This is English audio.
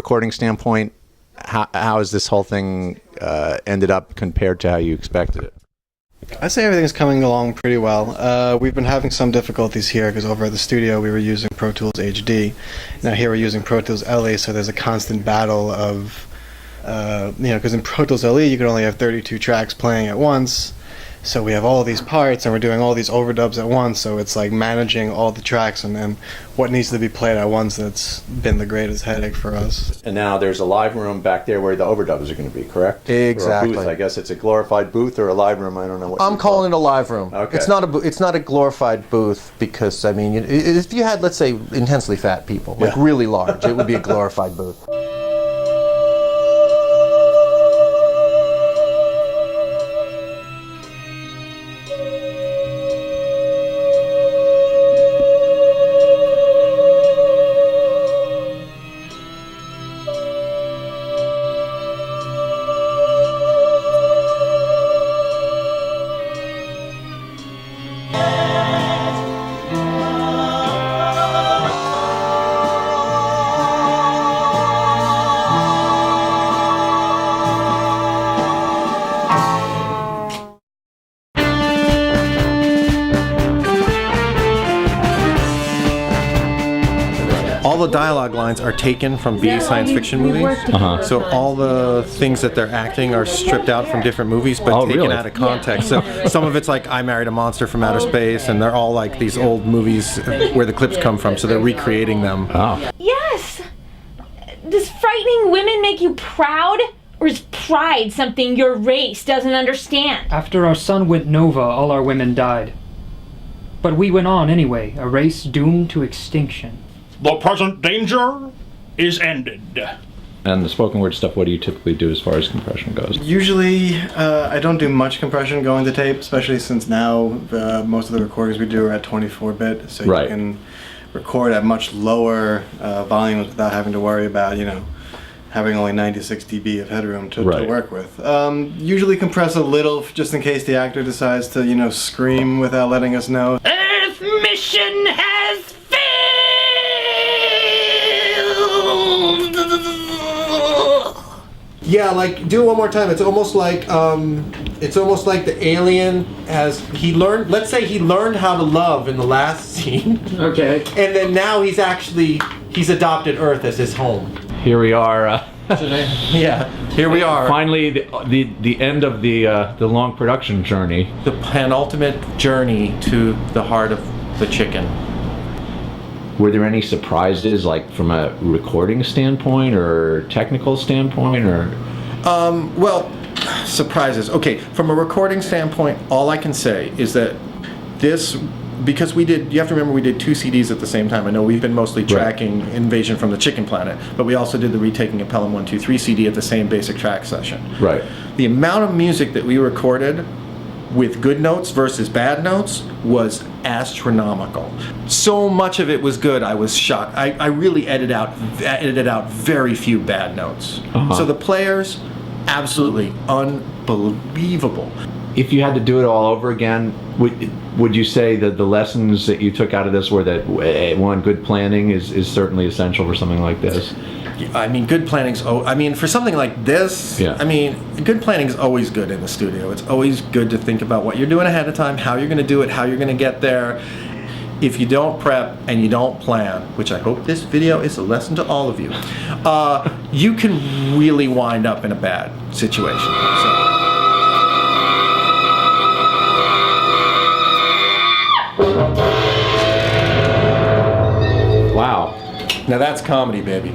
recording standpoint, how has this whole thing ended up compared to how you expected it? I'd say everything's coming along pretty well. We've been having some difficulties here because over at the studio we were using Pro Tools HD. Now here we're using Pro Tools LE, so there's a constant battle of, because in Pro Tools LE you can only have 32 tracks playing at once. So we have all these parts and we're doing all these overdubs at once, so it's like managing all the tracks and then what needs to be played at once. That's been the greatest headache for us. And now there's a live room back there where the overdubs are going to be, correct? Exactly. Or a booth. I guess it's a glorified booth or a live room. I don't know what I'm calling it a live room. Okay. It's not a glorified booth because, I mean, if you had, let's say, intensely fat people, like really large, it would be a glorified booth. All the dialogue lines are taken from B science fiction movies. So all the things that they're acting are stripped out from different movies, but taken out of context. So some of it's like I Married a Monster from Outer Space, and they're all like these old movies where the clips come from, so they're recreating them. Yes! Does frightening women make you proud? Or is pride something your race doesn't understand? After our sun went nova, all our women died. But we went on anyway, a race doomed to extinction. The present danger is ended. And the spoken word stuff, what do you typically do as far as compression goes? Usually, I don't do much compression going to tape, especially since now most of the recordings we do are at 24-bit, so you can record at much lower volumes without having to worry about, having only 96 dB of headroom to work with. Usually compress a little just in case the actor decides to, scream without letting us know. Earth mission has failed! Yeah, like do it one more time. It's almost like the alien let's say he learned how to love in the last scene. Okay. And then now he's adopted Earth as his home. Here we are. Here we are. Finally, the end of the long production journey. The penultimate journey to the heart of the chicken. Were there any surprises, like from a recording standpoint or technical standpoint, or? Well, surprises. Okay, from a recording standpoint, all I can say is that because you have to remember we did 2 CDs at the same time. I know we've been mostly tracking Invasion from the Chicken Planet, but we also did the retaking of Pelham 1-2-3 CD at the same basic track session. Right. The amount of music that we recorded with good notes versus bad notes was astronomical. So much of it was good, I was shocked. I really edited out very few bad notes. So the players, absolutely unbelievable. If you had to do it all over again, would you say that the lessons that you took out of this were that one, good planning is certainly essential for something like this? I mean, good planning's. For something like this, good planning's always good in the studio. It's always good to think about what you're doing ahead of time, how you're going to do it, how you're going to get there. If you don't prep and you don't plan, which I hope this video is a lesson to all of you, you can really wind up in a bad situation. So. Wow. Now that's comedy, baby.